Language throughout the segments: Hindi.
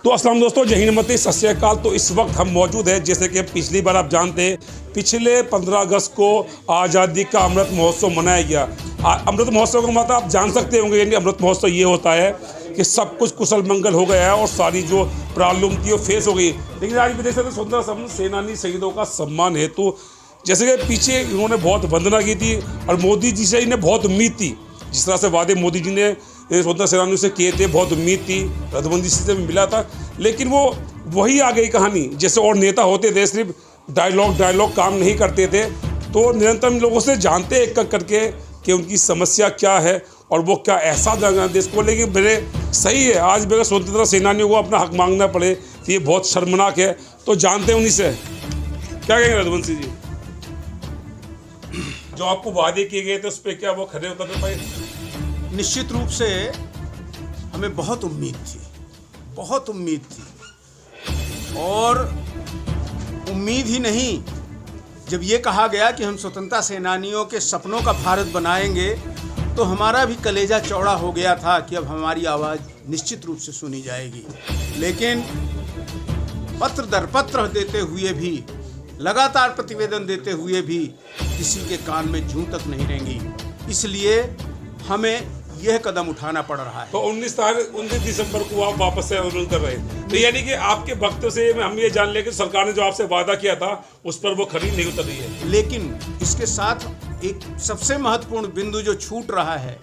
तो अस्सलाम दोस्तों, जय हिंद मते, सत श्री अकाल। तो इस वक्त हम मौजूद हैं, जैसे कि पिछली बार आप जानते हैं, पिछले 15 अगस्त को आज़ादी का अमृत महोत्सव मनाया गया। अमृत महोत्सव का मतलब आप जान सकते होंगे, यानी अमृत महोत्सव ये होता है कि सब कुछ कुशल मंगल हो गया है और सारी जो प्रॉब्लम थी वो फेस हो गई। लेकिन आज भी देख सकते स्वतंत्रता सेनानी शहीदों का सम्मान हेतु जैसे कि पीछे इन्होंने बहुत वंदना की थी और मोदी जी से इन्हें बहुत उम्मीद थी। जिस तरह से वादे मोदी जी ने स्वतंत्रता सेनानियों से किए थे, बहुत उम्मीद थी, रद्दबंदी से मिला था, लेकिन वो वही आ गई कहानी। जैसे और नेता होते थे, सिर्फ डायलॉग काम नहीं करते थे, तो निरंतर लोगों से जानते एक करके कि उनकी समस्या क्या है और वो क्या एहसास देगा देश को। लेकिन मेरे सही है, आज भी अगर स्वतंत्रता सेनानियों को अपना हक मांगना पड़े तो ये बहुत शर्मनाक है। तो जानते हैं उन्हीं से, क्या कहेंगे रघुवंशी जी? जो आपको वादे किए गए थे उस पर क्या वो खरे उतर पाए? निश्चित रूप से हमें बहुत उम्मीद थी और उम्मीद ही नहीं, जब ये कहा गया कि हम स्वतंत्रता सेनानियों के सपनों का भारत बनाएंगे तो हमारा भी कलेजा चौड़ा हो गया था कि अब हमारी आवाज़ निश्चित रूप से सुनी जाएगी। लेकिन पत्र दर पत्र देते हुए भी, लगातार प्रतिवेदन देते हुए भी किसी के कान में जूं तक नहीं रेंगी। इसलिए हमें यह कदम उठाना पड़ रहा है। तो 19 दिसंबर को आप वापस से आंदोलन कर रहे हैं, तो यानी कि आपके वक्तव्य से हम ये जान लें कि सरकार ने जो आपसे वादा किया था उस पर वो खरी नहीं उतर रही है। लेकिन इसके साथ एक सबसे महत्वपूर्ण बिंदु जो छूट रहा है,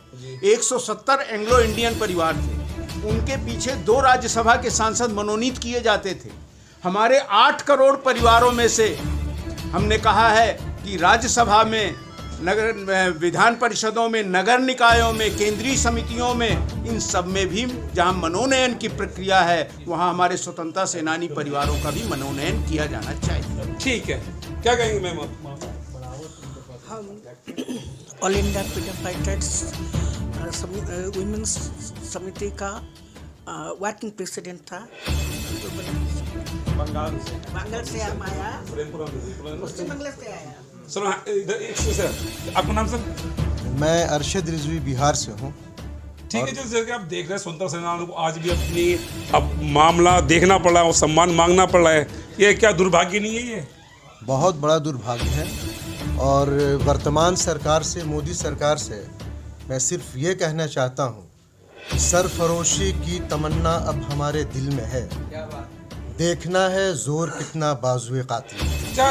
170 एंग्लो इंडियन परिवार थे, उनके पीछे 2 राज्यसभा के सांसद मनोनीत किए जाते थे। हमारे 8 करोड़ परिवारों में से हमने कहा है कि राज्यसभा में, नगर विधान परिषदों में, नगर निकायों में, केंद्रीय समितियों में, इन सब में भी जहां मनोनयन की प्रक्रिया है वहां हमारे स्वतंत्रता सेनानी परिवारों का भी मनोनयन किया जाना चाहिए। ठीक है, क्या कहेंगे मैम? हम all India freedom fighters women's Samiti का वर्किंग प्रेसिडेंट था। बंगाल से हम आया, पश्चिम बंगाल से आया। सर इधर एक सर, आपका नाम सर? मैं अरशद रिजवी बिहार से हूँ। ठीक है, जैसे कि आप देख रहे हैं स्वतंत्रता सेनानियों को आज भी अब मामला देखना पड़ रहा है और सम्मान मांगना पड़ रहा है। ये क्या दुर्भाग्य नहीं है? ये बहुत बड़ा दुर्भाग्य है और वर्तमान सरकार से, मोदी सरकार से मैं सिर्फ ये कहना चाहता हूँ कि सरफरोशी की तमन्ना अब हमारे दिल में है। देखना है जोर कितना बाजुए कातिल। क्या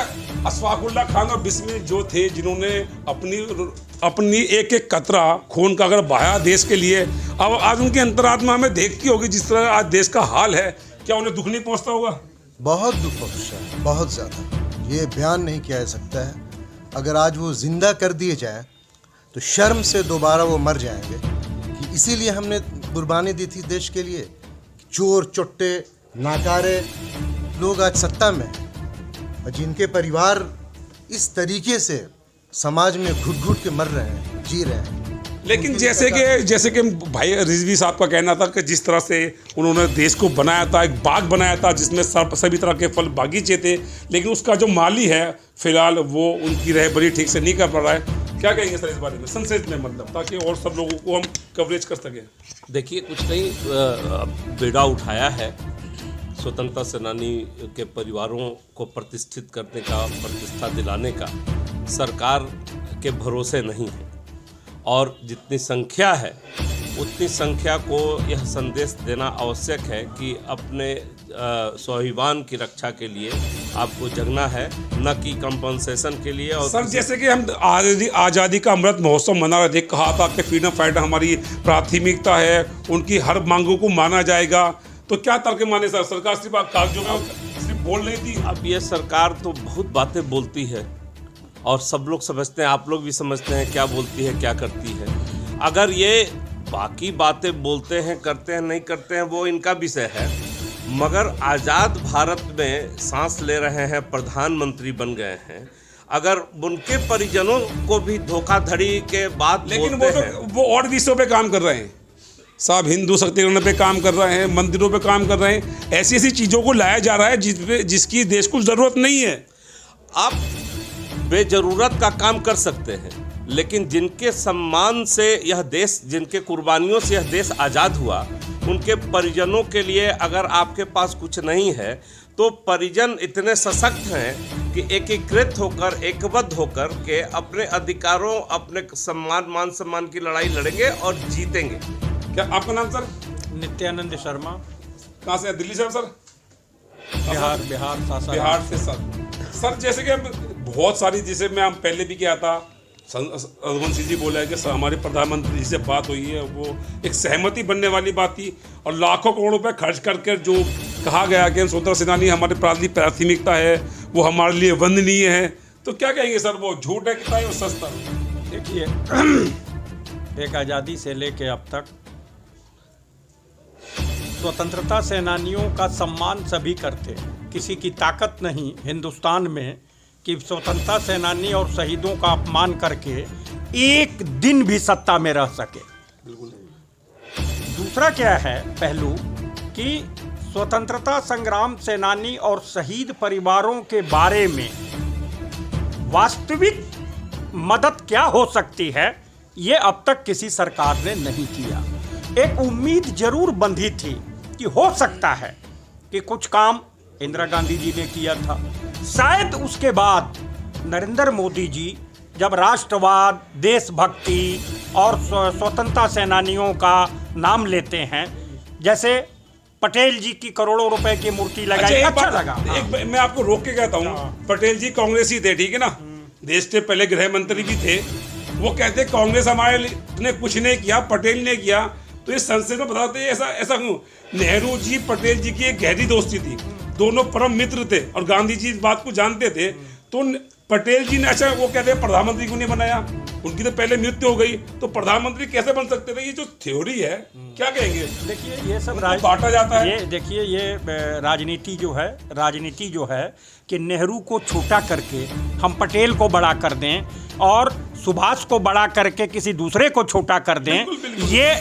अशफाकुल्ला खान और बिस्मिल जो थे, जिन्होंने अपनी एक एक कतरा खून का अगर बहाया देश के लिए, अब आज उनकी अंतरात्मा में देखती होगी जिस तरह आज देश का हाल है, क्या उन्हें दुख नहीं पहुंचता होगा? बहुत दुख पहुँचा है, बहुत ज़्यादा। ये बयान नहीं किया जा सकता है। अगर आज वो जिंदा कर दिए जाए तो शर्म से दोबारा वो मर जाएंगे कि इसीलिए हमने कुर्बानी दी थी देश के लिए। चोर चुट्टे नाकारे लोग आज सत्ता में हैं और जिनके परिवार इस तरीके से समाज में घुट घुट के मर रहे हैं, जी रहे हैं। लेकिन जैसे कि भाई रिजवी साहब का कहना था कि जिस तरह से उन्होंने देश को बनाया था, एक बाग बनाया था जिसमें सभी तरह के फल बागीचे थे, लेकिन उसका जो माली है फिलहाल वो उनकी रहबरी ठीक से नहीं कर पा रहा है। क्या कहेंगे सर इस बारे में संक्षेप में, मतलब ताकि और सब लोगों को हम कवरेज कर सकें? देखिए, कुछ नहीं, बेड़ा उठाया है स्वतंत्रता सेनानी के परिवारों को प्रतिष्ठित करने का, प्रतिष्ठा दिलाने का सरकार के भरोसे नहीं है। और जितनी संख्या है उतनी संख्या को यह संदेश देना आवश्यक है कि अपने स्वाभिमान की रक्षा के लिए आपको जगना है, न कि कंपनसेशन के लिए। और सर जैसे कि हम आज़ादी का अमृत महोत्सव मना रहे थे, कहा था कि फ्रीडम फाइटर हमारी प्राथमिकता है, उनकी हर मांगों को माना जाएगा, तो क्या तर्क माने सर? सरकार सिर्फ कागजों में सिर्फ बोल रही थी। अब ये सरकार तो बहुत बातें बोलती है और सब लोग समझते हैं, आप लोग भी समझते हैं क्या बोलती है, क्या करती है। अगर ये बाकी बातें बोलते हैं, करते हैं, नहीं करते हैं, वो इनका विषय है, मगर आज़ाद भारत में सांस ले रहे हैं, प्रधानमंत्री बन गए हैं, अगर उनके परिजनों को भी धोखाधड़ी के बाद लेकिन वो और विषयों पे काम कर रहे हैं साहब, हिंदू शक्तिकरण पे काम कर रहे हैं, मंदिरों पे काम कर रहे हैं, ऐसी ऐसी चीज़ों को लाया जा रहा है जिसकी देश को ज़रूरत नहीं है। आप बेजरूरत का काम कर सकते हैं, लेकिन जिनके सम्मान से यह देश, जिनके कुर्बानियों से यह देश आज़ाद हुआ, उनके परिजनों के लिए अगर आपके पास कुछ नहीं है तो परिजन इतने सशक्त हैं कि एकीकृत होकर, एकबद्ध होकर के अपने अधिकारों, अपने मान सम्मान की लड़ाई लड़ेंगे और जीतेंगे। क्या आपका नाम सर? नित्यानंद शर्मा, कहाँ से? दिल्ली से हो सर? बिहार सासाराम। बिहार से सर जैसे कि बहुत सारी, जैसे मैं पहले भी किया था, रघुवंशी जी बोला है कि हमारे प्रधानमंत्री जी से बात हुई है, वो एक सहमति बनने वाली बात थी और लाखों करोड़ रुपए खर्च करके जो कहा गया कि स्वतंत्रता सेनानी हमारे प्राथमिकता है, वो हमारे लिए वंदनीय है, तो क्या कहेंगे सर? वो झूठ है कितना है, वो सस्ता? देखिए, एक आज़ादी से लेके अब तक स्वतंत्रता सेनानियों का सम्मान सभी करते हैं। किसी की ताकत नहीं हिंदुस्तान में कि स्वतंत्रता सेनानी और शहीदों का अपमान करके एक दिन भी सत्ता में रह सके। दूसरा क्या है पहलू कि स्वतंत्रता संग्राम सेनानी और शहीद परिवारों के बारे में वास्तविक मदद क्या हो सकती है, ये अब तक किसी सरकार ने नहीं किया। एक उम्मीद जरूर बंधी थी कि हो सकता है कि कुछ काम इंदिरा गांधी जी ने किया था। शायद उसके बाद नरेंद्र मोदी जी जब राष्ट्रवाद, देशभक्ति और स्वतंत्रता सेनानियों का नाम लेते हैं, जैसे पटेल जी की करोड़ों रुपए की मूर्ति लगाई, अच्छा लगा। मैं आपको रोक के कहता हूँ, पटेल जी कांग्रेसी थे, ठीक है ना, देश के पहले गृह मंत्री भी थे। वो कहते कांग्रेस हमारे ने कुछ नहीं किया, पटेल ने किया। तो इस संसद में बताते ऐसा क्यों? नेहरू जी पटेल जी की एक गहरी दोस्ती थी, दोनों परम मित्र थे और गांधी जी इस बात को जानते थे। तो पटेल जी ने, अच्छा वो कहते हैं प्रधानमंत्री क्यों नहीं बनाया? उनकी तो पहले मृत्यु हो गई, तो प्रधानमंत्री कैसे बन सकते थे? ये जो थ्योरी है, क्या कहेंगे? देखिए, ये सब बांटा जाता है। ये देखिए, ये राजनीति जो है कि नेहरू को छोटा करके हम पटेल को बड़ा कर दें और सुभाष को बड़ा करके किसी दूसरे को छोटा कर दें। बिल्कुल। ये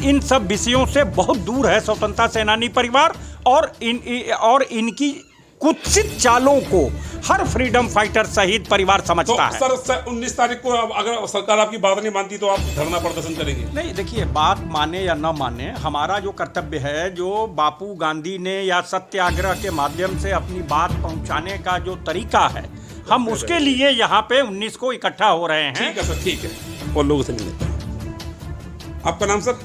इन सब विषयों से बहुत दूर है स्वतंत्रता सेनानी परिवार और इनकी कुत्सित चालों को हर फ्रीडम फाइटर शहीद परिवार समझता है। सर 19 तारीख को अगर सरकार आपकी बात नहीं मानती तो आप धरना प्रदर्शन करेंगे? नहीं, देखिए, बात माने या न माने, हमारा जो कर्तव्य है, जो बापू गांधी ने या सत्याग्रह के माध्यम से अपनी बात पहुंचाने का जो तरीका है, हम उसके लिए यहाँ पे 19 को इकट्ठा हो रहे हैं। ठीक है सर, ठीक है, और लोगों से मिल लेते हैं। आपका नाम सर?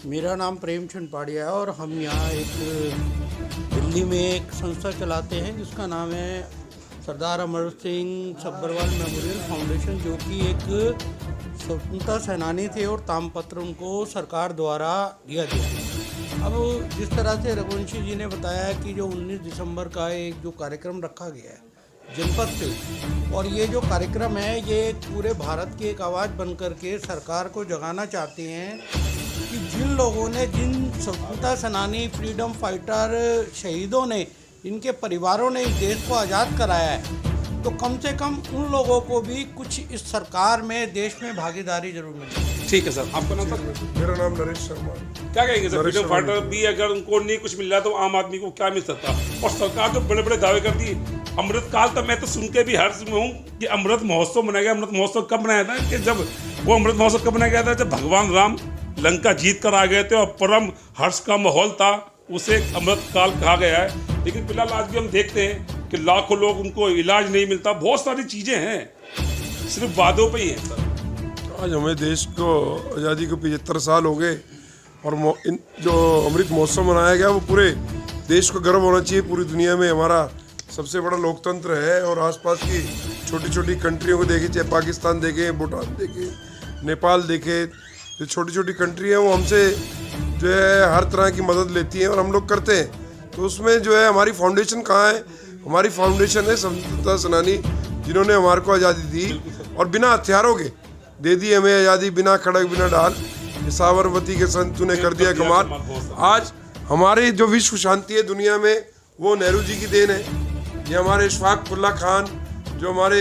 मेरा नाम प्रेमचंद पाड़िया है और हम यहाँ एक दिल्ली में एक संस्था चलाते हैं जिसका नाम है सरदार अमर सिंह सब्बरवाल मेमोरियल फाउंडेशन, जो कि एक स्वतंत्रता सेनानी थे और तामपत्र उनको सरकार द्वारा दिया गया। अब जिस तरह से रघुवंशी जी ने बताया कि जो 19 दिसंबर का एक जो कार्यक्रम रखा गया है जनपद पे, और ये जो कार्यक्रम है ये पूरे भारत की एक आवाज़ बन करके सरकार को जगाना चाहते हैं कि जिन लोगों ने, जिन स्वतंत्रता सेनानी, फ्रीडम फाइटर, शहीदों ने, इनके परिवारों ने इस देश को आज़ाद कराया है, तो कम से कम उन लोगों को भी कुछ इस सरकार में, देश में भागीदारी जरूर मिले। ठीक है सर, आपका नाम सर? मेरा नाम नरेश शर्मा। क्या कहेंगे सर, फ्रीडम फाइटर भी अगर उनको नहीं कुछ मिल रहा तो आम आदमी को क्या मिल सकता? और सरकार जो बड़े बड़े दावे करती, अमृत काल तक मैं तो सुन के भी हर्ष में हूँ कि अमृत महोत्सव मनाया गया। अमृत महोत्सव कब मनाया था? कि जब वो अमृत महोत्सव कब मनाया गया था? जब भगवान राम लंका जीत कर आ गए थे और परम हर्ष का माहौल था, उसे अमृत काल कहा गया है। लेकिन फिलहाल आज भी हम देखते हैं कि लाखों लोग, उनको इलाज नहीं मिलता, बहुत सारी चीज़ें हैं, सिर्फ वादों पे ही है सर। आज हमें देश को आज़ादी को 75 साल हो गए और जो अमृत महोत्सव मनाया गया वो पूरे देश को गर्व होना चाहिए। पूरी दुनिया में हमारा सबसे बड़ा लोकतंत्र है और आसपास की छोटी छोटी कंट्रियों को देखें, चाहे पाकिस्तान देखें, भूटान देखें, नेपाल देखें, जो छोटी छोटी कंट्री हैं वो हमसे जो है हर तरह की मदद लेती हैं और हम लोग करते हैं। तो उसमें जो है हमारी फाउंडेशन कहाँ है? हमारी फाउंडेशन है स्वतंत्रता सेनानी, जिन्होंने हमारे को आज़ादी दी और बिना हथियारों के दे दी हमें आज़ादी, बिना खड़क बिना ढाल। साबरमती के संत तूने कर दिया कमाल। आज हमारी जो विश्व शांति है दुनिया में, वो नेहरू जी की देन है। ये हमारे इशफाक उल्ला खान जो हमारे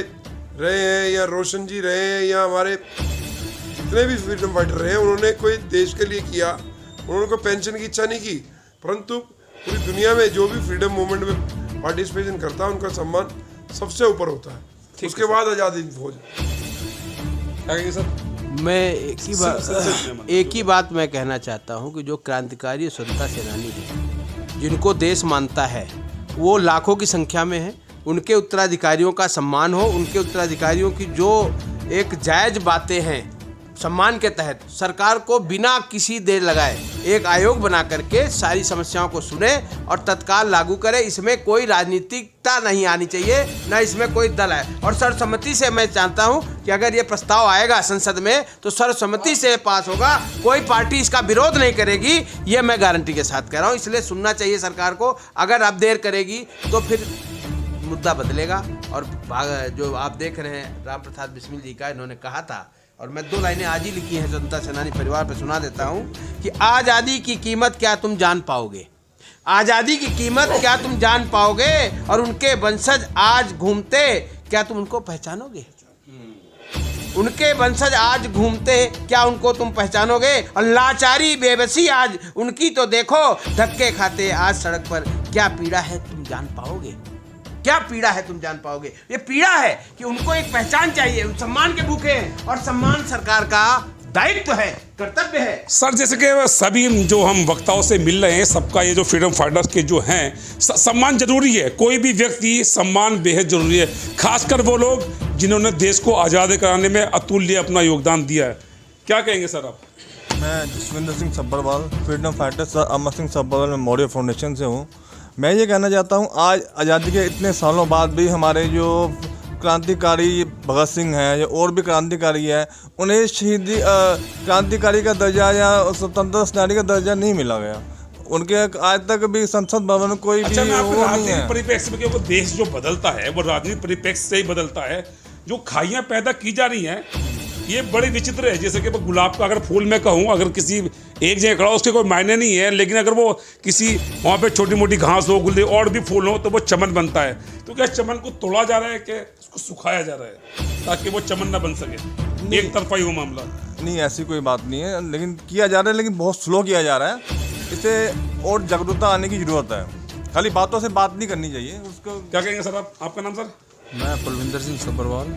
रहे हैं, या रोशन जी रहे हैं, या हमारे जितने भी फ्रीडम फाइटर रहे हैं, उन्होंने कोई देश के लिए किया। उन्होंने कोई पेंशन की इच्छा नहीं की, परंतु पूरी दुनिया में जो भी फ्रीडम मूवमेंट में पार्टिसिपेशन करता है उनका सम्मान सबसे ऊपर होता है। उसके बाद आज़ादी फौज। क्या कहेंगे सर? मैं एक ही बात मैं कहना चाहता हूं कि जो क्रांतिकारी स्वतंत्रता सेनानी हैं, जिनको देश मानता है, वो लाखों की संख्या में है। उनके उत्तराधिकारियों का सम्मान हो, उनके उत्तराधिकारियों की जो एक जायज़ बातें हैं सम्मान के तहत, सरकार को बिना किसी देर लगाए एक आयोग बना करके सारी समस्याओं को सुने और तत्काल लागू करे। इसमें कोई राजनीतिकता नहीं आनी चाहिए, ना इसमें कोई दल है। और सर्वसम्मति से मैं चाहता हूं कि अगर ये प्रस्ताव आएगा संसद में तो सर्वसम्मति से पास होगा, कोई पार्टी इसका विरोध नहीं करेगी, ये मैं गारंटी के साथ कह रहा हूँ। इसलिए सुनना चाहिए सरकार को। अगर अब देर करेगी तो फिर मुद्दा बदलेगा। और जो आप देख रहे हैं राम प्रसाद बिस्मिल जी का, इन्होंने कहा था, और मैं 2 लाइनें आज ही लिखी हैं स्वतंत्रता सेनानी परिवार पर, सुना देता हूं कि आज़ादी की कीमत क्या तुम जान पाओगे, आज़ादी की कीमत क्या तुम जान पाओगे, और उनके वंशज आज घूमते, क्या तुम उनको पहचानोगे? उनके वंशज आज घूमते, क्या उनको तुम पहचानोगे? और लाचारी बेबसी आज उनकी तो देखो, धक्के खाते आज सड़क पर, क्या पीड़ा है तुम जान पाओगे? क्या पीड़ा है तुम जान पाओगे? ये पीड़ा है कि उनको एक पहचान चाहिए, सम्मान के भूखे हैं, और सम्मान सरकार का दायित्व है, कर्तव्य है। सर, जैसे कि सभी जो हम वक्ताओं से मिल रहे हैं, सबका ये जो फ्रीडम फाइटर्स के जो हैं, सम्मान जरूरी है। कोई भी व्यक्ति सम्मान बेहद जरूरी है, खासकर वो लोग जिन्होंने देश को आज़ाद कराने में अतुल्य अपना योगदान दिया है। क्या कहेंगे सर आप? मैं Jaswinder Singh Sabharwal, freedom fighter sir Amar Singh Sabharwal memorial foundation से हूँ। मैं ये कहना चाहता हूँ, आज आज़ादी के इतने सालों बाद भी हमारे जो क्रांतिकारी भगत सिंह हैं या और भी क्रांतिकारी है, उन्हें शहीदी क्रांतिकारी का दर्जा या स्वतंत्रता सेनानी का दर्जा नहीं मिला गया। उनके आज तक भी संसद भवन में कोई भी वो नहीं है। परिप्रेक्ष्य में, क्योंकि देश जो बदलता है वो राजनीतिक परिप्रेक्ष्य से ही बदलता है। जो खाइयाँ पैदा की जा रही हैं ये बड़ी विचित्र है। जैसे कि गुलाब का अगर फूल मैं कहूँ, अगर किसी एक जगह खड़ा उसके कोई मायने नहीं है, लेकिन अगर वो किसी वहाँ पे छोटी मोटी घास हो, गुल्ले और भी फूल हो, तो वो चमन बनता है। तो क्या चमन को तोड़ा जा रहा है कि उसको सुखाया जा रहा है ताकि वो चमन ना बन सके? एक तरफा ही वो मामला नहीं, ऐसी कोई बात नहीं है, लेकिन किया जा रहा है, लेकिन बहुत स्लो किया जा रहा है। इसे और जागरूकता आने की ज़रूरत है, खाली बातों से बात नहीं करनी चाहिए उसको। क्या कहेंगे सर आप? आपका नाम सर? मैं कुलविंदर सिंह सब्बरवाल,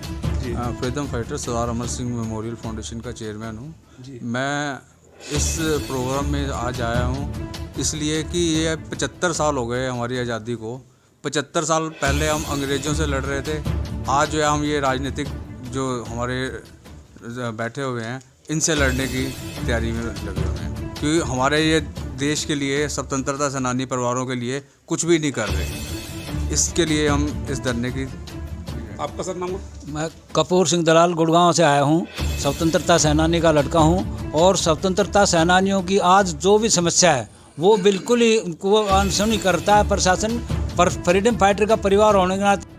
फ्रीडम फाइटर सरदार अमर सिंह मेमोरियल फाउंडेशन का चेयरमैन हूँ। मैं इस प्रोग्राम में आज आया हूँ इसलिए कि ये 75 साल हो गए हमारी आज़ादी को। 75 साल पहले हम अंग्रेज़ों से लड़ रहे थे, आज जो है हम ये राजनीतिक जो हमारे बैठे हुए हैं इनसे लड़ने की तैयारी में लगे हुए हैं, क्योंकि हमारे ये देश के लिए, स्वतंत्रता सेनानी परिवारों के लिए कुछ भी नहीं कर रहे। इसके लिए हम इस धरने की। आपका सर नाम? मैं कपूर सिंह दलाल गुड़गांव से आया हूँ, स्वतंत्रता सेनानी का लड़का हूँ। और स्वतंत्रता सेनानियों की आज जो भी समस्या है वो बिल्कुल ही उनको अनसुनी करता है प्रशासन। पर फ्रीडम फाइटर का परिवार होने के नाते